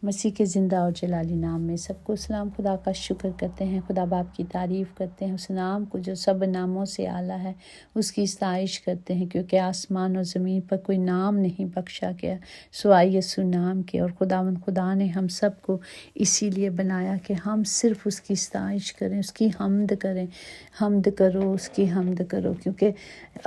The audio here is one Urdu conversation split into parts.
مسیح کے زندہ اور جلالی نام میں سب کو سلام۔ خدا کا شکر کرتے ہیں، خدا باپ کی تعریف کرتے ہیں، اس نام کو جو سب ناموں سے اعلیٰ ہے اس کی ستائش کرتے ہیں، کیونکہ آسمان اور زمین پر کوئی نام نہیں بخشا گیا سوائے یسوع نام کے۔ اور خدا نے ہم سب کو اسی لیے بنایا کہ ہم صرف اس کی ستائش کریں، اس کی حمد کریں۔ حمد کرو، اس کی حمد کرو، کیونکہ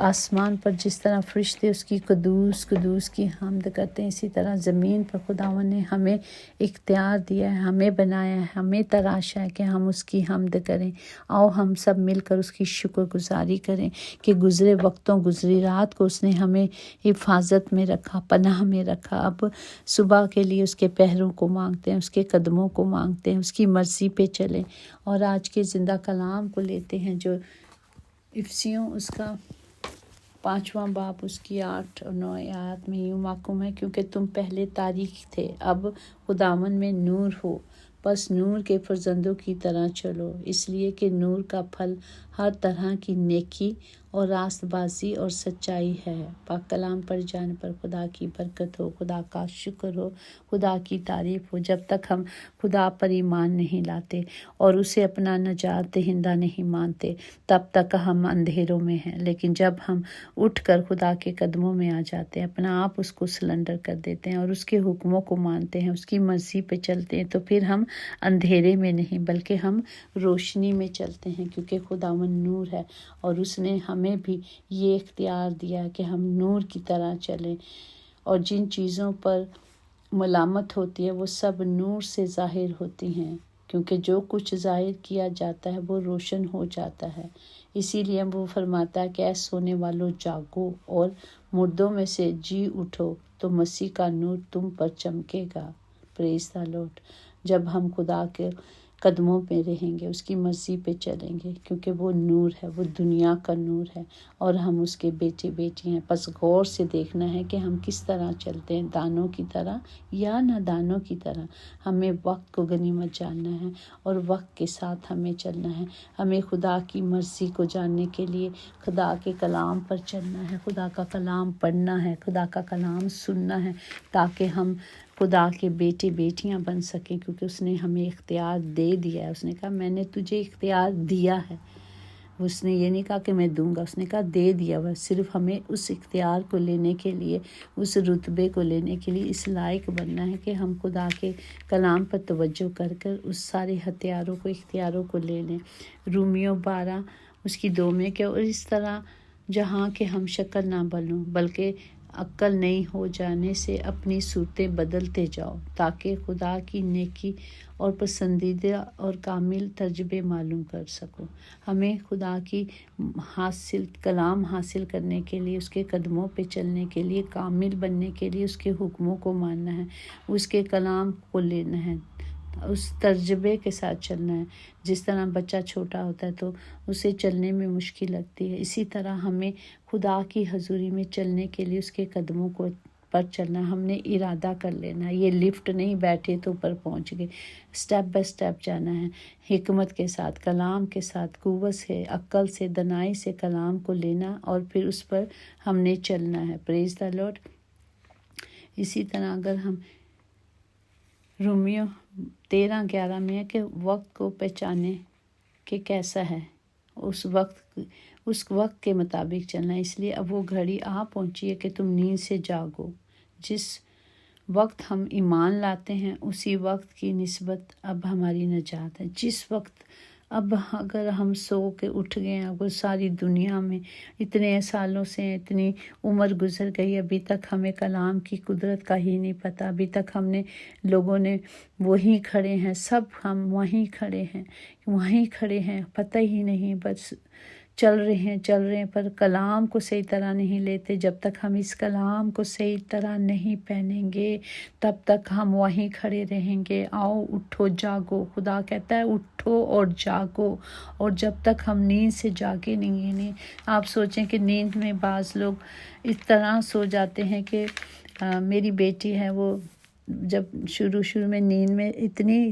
آسمان پر جس طرح فرشتے اس کی قدوس قدوس کی حمد کرتے ہیں، اسی طرح زمین پر خداوند نے ہمیں اختیار دیا ہے، ہمیں بنایا ہے، ہمیں تراشا ہے کہ ہم اس کی حمد کریں۔ آؤ ہم سب مل کر اس کی شکر گزاری کریں کہ گزرے وقتوں گزری رات کو اس نے ہمیں حفاظت میں رکھا، پناہ میں رکھا۔ اب صبح کے لیے اس کے پیروں کو مانگتے ہیں، اس کے قدموں کو مانگتے ہیں، اس کی مرضی پہ چلیں۔ اور آج کے زندہ کلام کو لیتے ہیں جو افسیوں اس کا 5واں باب اس کی 8 اور 9 آیات میں یوں محکوم ہے، کیونکہ تم پہلے تاریک تھے اب خداوند میں نور ہو، بس نور کے فرزندوں کی طرح چلو، اس لیے کہ نور کا پھل ہر طرح کی نیکی اور راست بازی اور سچائی ہے۔ پاک کلام پڑھ جانے پر خدا کی برکت ہو، خدا کا شکر ہو، خدا کی تعریف ہو۔ جب تک ہم خدا پر ایمان نہیں لاتے اور اسے اپنا نجات دہندہ نہیں مانتے تب تک ہم اندھیروں میں ہیں، لیکن جب ہم اٹھ کر خدا کے قدموں میں آ جاتے ہیں، اپنا آپ اس کو سلنڈر کر دیتے ہیں اور اس کے حکموں کو مانتے ہیں، اس کی مرضی پہ چلتے ہیں، تو پھر ہم اندھیرے میں نہیں بلکہ ہم روشنی میں چلتے ہیں، کیونکہ خداوند نور ہے اور اس نے ہمیں بھی یہ اختیار دیا کہ ہم نور کی طرح چلیں۔ اور جن چیزوں پر ملامت ہوتی ہے وہ سب نور سے ظاہر ہوتی ہیں، کیونکہ جو کچھ ظاہر کیا جاتا ہے وہ روشن ہو جاتا ہے۔ اسی لیے وہ فرماتا ہے کہ اے سونے والوں جاگو اور مردوں میں سے جی اٹھو تو مسیح کا نور تم پر چمکے گا۔ پریز دی لارڈ۔ جب ہم خدا کے قدموں پہ رہیں گے، اس کی مرضی پہ چلیں گے، کیونکہ وہ نور ہے، وہ دنیا کا نور ہے اور ہم اس کے بیٹے بیٹی ہیں۔ بس غور سے دیکھنا ہے کہ ہم کس طرح چلتے ہیں، دانوں کی طرح یا نادانوں کی طرح۔ ہمیں وقت کو غنیمت جاننا ہے اور وقت کے ساتھ ہمیں چلنا ہے۔ ہمیں خدا کی مرضی کو جاننے کے لیے خدا کے کلام پر چلنا ہے، خدا کا کلام پڑھنا ہے، خدا کا کلام سننا ہے، تاکہ ہم خدا کے بیٹے بیٹیاں بن سکیں، کیونکہ اس نے ہمیں اختیار دے دیا ہے۔ اس نے کہا میں نے تجھے اختیار دیا ہے، اس نے یہ نہیں کہا کہ میں دوں گا، اس نے کہا دے دیا ہوا۔ صرف ہمیں اس اختیار کو لینے کے لیے، اس رتبے کو لینے کے لیے اس لائق بننا ہے کہ ہم خدا کے کلام پر توجہ کر کر اس سارے ہتھیاروں کو، اختیاروں کو لے لیں۔ رومیو 12 اس کی 2 میں کہ اور اس طرح جہاں کہ ہم شکل نہ بنوں بلکہ عقل نئی ہو جانے سے اپنی صورتیں بدلتے جاؤ، تاکہ خدا کی نیکی اور پسندیدہ اور کامل تجربے معلوم کر سکو۔ ہمیں خدا کی کلام حاصل کرنے کے لیے، اس کے قدموں پہ چلنے کے لیے، کامل بننے کے لیے اس کے حکموں کو ماننا ہے، اس کے کلام کو لینا ہے، اس تجربے کے ساتھ چلنا ہے۔ جس طرح بچہ چھوٹا ہوتا ہے تو اسے چلنے میں مشکل لگتی ہے، اسی طرح ہمیں خدا کی حضوری میں چلنے کے لیے اس کے قدموں کو پر چلنا، ہم نے ارادہ کر لینا ہے۔ یہ لفٹ نہیں بیٹھے تو اوپر پہنچ گئے، سٹیپ بائی سٹیپ جانا ہے، حکمت کے ساتھ، کلام کے ساتھ، قوت سے، عقل سے، دانائی سے کلام کو لینا اور پھر اس پر ہم نے چلنا ہے۔ پریز دی لارڈ۔ اسی طرح اگر ہم رومیو 13:11 میں ہے کہ وقت کو پہچانے کہ کیسا ہے، اس وقت کے مطابق چلنا ہے، اس لیے اب وہ گھڑی آ پہنچی ہے کہ تم نیند سے جاگو۔ جس وقت ہم ایمان لاتے ہیں اسی وقت کی نسبت اب ہماری نجات ہے۔ جس وقت اب اگر ہم سو کے اٹھ گئے ہیں، اگر ساری دنیا میں اتنے سالوں سے اتنی عمر گزر گئی، ابھی تک ہمیں کلام کی قدرت کا ہی نہیں پتہ، ابھی تک ہم نے لوگوں نے وہیں کھڑے ہیں، سب ہم وہیں کھڑے ہیں، پتہ ہی نہیں، بس چل رہے ہیں پر کلام کو صحیح طرح نہیں لیتے۔ جب تک ہم اس کلام کو صحیح طرح نہیں پہنیں گے تب تک ہم وہیں کھڑے رہیں گے۔ آؤ اٹھو جاگو، خدا کہتا ہے اٹھو اور جاگو۔ اور جب تک ہم نیند سے جاگے نہیں، آپ سوچیں کہ نیند میں بعض لوگ اس طرح سو جاتے ہیں کہ میری بیٹی ہے، وہ جب شروع میں نیند میں اتنی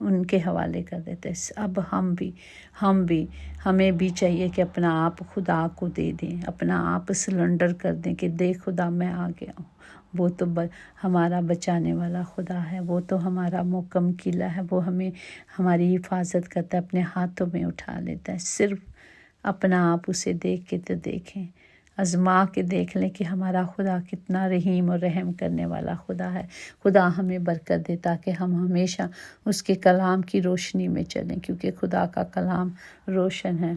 ان کے حوالے کر دیتے ہیں۔ اب ہمیں بھی چاہیے کہ اپنا آپ خدا کو دے دیں، اپنا آپ سلنڈر کر دیں کہ دیکھ خدا میں آ گیا ہوں۔ وہ تو ہمارا بچانے والا خدا ہے، وہ تو ہمارا محکم قلعہ ہے، وہ ہماری حفاظت کرتا ہے، اپنے ہاتھوں میں اٹھا لیتا ہے۔ صرف اپنا آپ اسے دیکھ کے تو دیکھیں، آزما کے دیکھ لیں کہ ہمارا خدا کتنا رحیم اور رحم کرنے والا خدا ہے۔ خدا ہمیں برکت دے تاکہ ہم ہمیشہ اس کے کلام کی روشنی میں چلیں، کیونکہ خدا کا کلام روشن ہے۔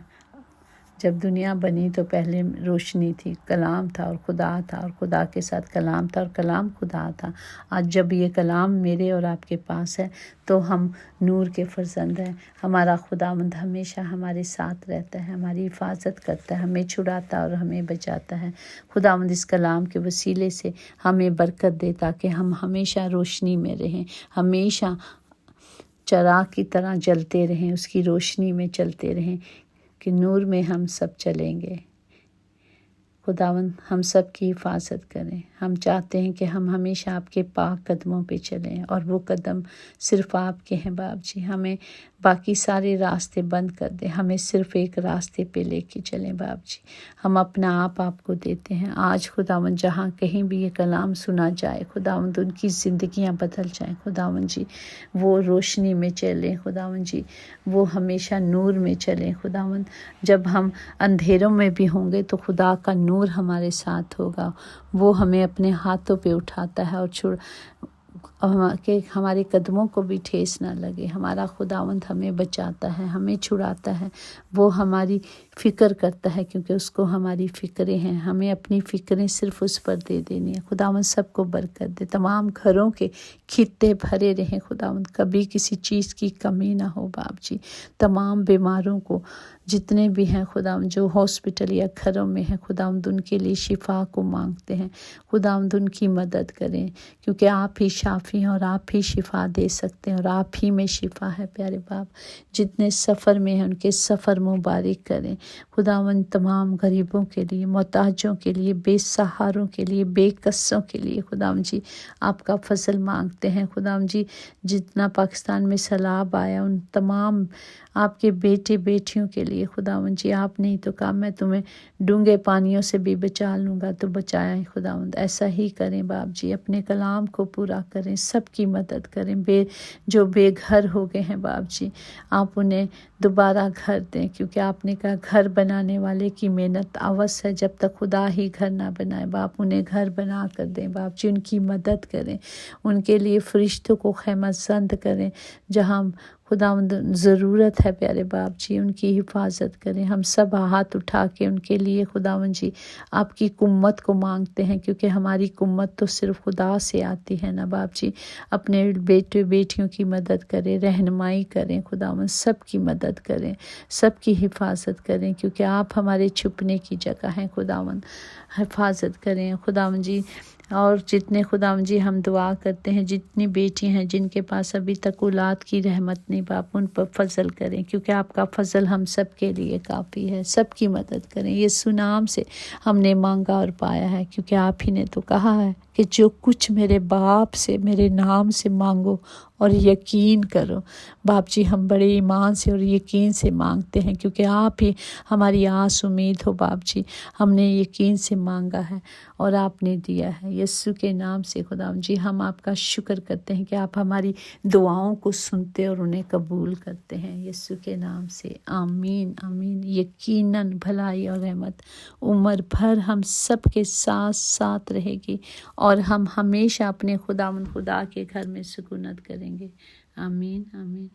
جب دنیا بنی تو پہلے روشنی تھی، کلام تھا اور خدا تھا، اور خدا کے ساتھ کلام تھا اور کلام خدا تھا۔ آج جب یہ کلام میرے اور آپ کے پاس ہے تو ہم نور کے فرزند ہیں۔ ہمارا خداوند ہمیشہ ہمارے ساتھ رہتا ہے، ہماری حفاظت کرتا ہے، ہمیں چھڑاتا اور ہمیں بچاتا ہے۔ خداوند اس کلام کے وسیلے سے ہمیں برکت دے تاکہ ہم ہمیشہ روشنی میں رہیں، ہمیشہ چراغ کی طرح جلتے رہیں، اس کی روشنی میں چلتے رہیں کہ نور میں ہم سب چلیں گے۔ خداوند ہم سب کی حفاظت کریں۔ ہم چاہتے ہیں کہ ہم ہمیشہ آپ کے پاک قدموں پہ چلیں، اور وہ قدم صرف آپ کے ہیں باپ جی۔ ہمیں باقی سارے راستے بند کر دیں، ہمیں صرف ایک راستے پہ لے کے چلیں باپ جی۔ ہم اپنا آپ کو دیتے ہیں۔ آج خداوند جہاں کہیں بھی یہ کلام سنا جائے، خداوند ان کی زندگیاں بدل جائیں خداوند جی، وہ روشنی میں چلیں خداوند جی، وہ ہمیشہ نور میں چلیں خداوند۔ جب ہم اندھیروں میں بھی ہوں گے تو خدا کا نور ہمارے ساتھ ہوگا، وہ ہمیں اپنے ہاتھوں پہ اٹھاتا ہے اور کہ ہمارے قدموں کو بھی ٹھیس نہ لگے۔ ہمارا خداوند ہمیں بچاتا ہے، ہمیں چھڑاتا ہے، وہ ہماری فکر کرتا ہے کیونکہ اس کو ہماری فکریں ہیں۔ ہمیں اپنی فکریں صرف اس پر دے دینی ہے۔ خداوند سب کو برکت دے، تمام گھروں کے خطے بھرے رہیں خداوند، کبھی کسی چیز کی کمی نہ ہو باپ جی۔ تمام بیماروں کو جتنے بھی ہیں خداوند، جو ہاسپٹل یا گھروں میں ہیں خداوند، ان کے لیے شفا کو مانگتے ہیں خداوند، ان کی مدد کریں کیونکہ آپ ہی شافی ہیں اور آپ ہی شفا دے سکتے ہیں، اور آپ ہی میں شفا ہے پیارے باپ۔ جتنے سفر میں ہیں ان کے سفر مبارک کریں خداوند، تمام غریبوں کے لیے، محتاجوں کے لیے، بے سہاروں کے لیے، بے کسوں کے لیے خداوند جی آپ کا فضل مانگتے ہیں خداوند جی۔ جتنا پاکستان میں سیلاب آیا ان تمام آپ کے بیٹے بیٹیوں کے لیے خداوند جی، آپ نے تو کہا میں تمہیں ڈونگے پانیوں سے بھی بچا لوں گا، تو بچایا ہے خداوند۔ ایسا ہی کریں باپ جی، اپنے کلام کو پورا کریں، سب کی مدد کریں، جو بے گھر ہو گئے ہیں باپ جی، آپ انہیں دوبارہ گھر دیں، کیونکہ آپ نے کہا گھر بنانے والے کی محنت عوض ہے، جب تک خدا ہی گھر نہ بنائے۔ باپ انہیں گھر بنا کر دیں باپ جی، ان کی مدد کریں، ان کے لیے فرشتوں کو خیمہ زند کریں جہاں خداوند ضرورت ہے پیارے باپ جی، ان کی حفاظت کریں۔ ہم سب ہاتھ اٹھا کے ان کے لیے خداوند جی آپ کی قوت کو مانگتے ہیں، کیونکہ ہماری قوت تو صرف خدا سے آتی ہے نا باپ جی۔ اپنے بیٹے بیٹیوں کی مدد کریں، رہنمائی کریں خداوند، سب کی مدد کریں، سب کی حفاظت کریں، کیونکہ آپ ہمارے چھپنے کی جگہ ہیں خداوند۔ حفاظت کریں خداوند جی۔ اور جتنے خداوند جی ہم دعا کرتے ہیں، جتنی بیٹی ہیں جن کے پاس ابھی تک اولاد کی رحمت نہیں باپ، ان پر فضل کریں، کیونکہ آپ کا فضل ہم سب کے لیے کافی ہے۔ سب کی مدد کریں، یسوع نام سے ہم نے مانگا اور پایا ہے، کیونکہ آپ ہی نے تو کہا ہے کہ جو کچھ میرے باپ سے میرے نام سے مانگو اور یقین کرو باپ جی، ہم بڑے ایمان سے اور یقین سے مانگتے ہیں، کیونکہ آپ ہی ہماری آس امید ہو باپ جی۔ ہم نے یقین سے مانگا ہے اور آپ نے دیا ہے، یسوع کے نام سے خداوند جی ہم آپ کا شکر کرتے ہیں کہ آپ ہماری دعاؤں کو سنتے اور انہیں قبول کرتے ہیں، یسوع کے نام سے آمین آمین۔ یقیناً بھلائی اور رحمت عمر بھر ہم سب کے ساتھ ساتھ رہے گی، اور ہم ہمیشہ اپنے خداوند خدا کے گھر میں سکونت کریں گے۔ آمین آمین۔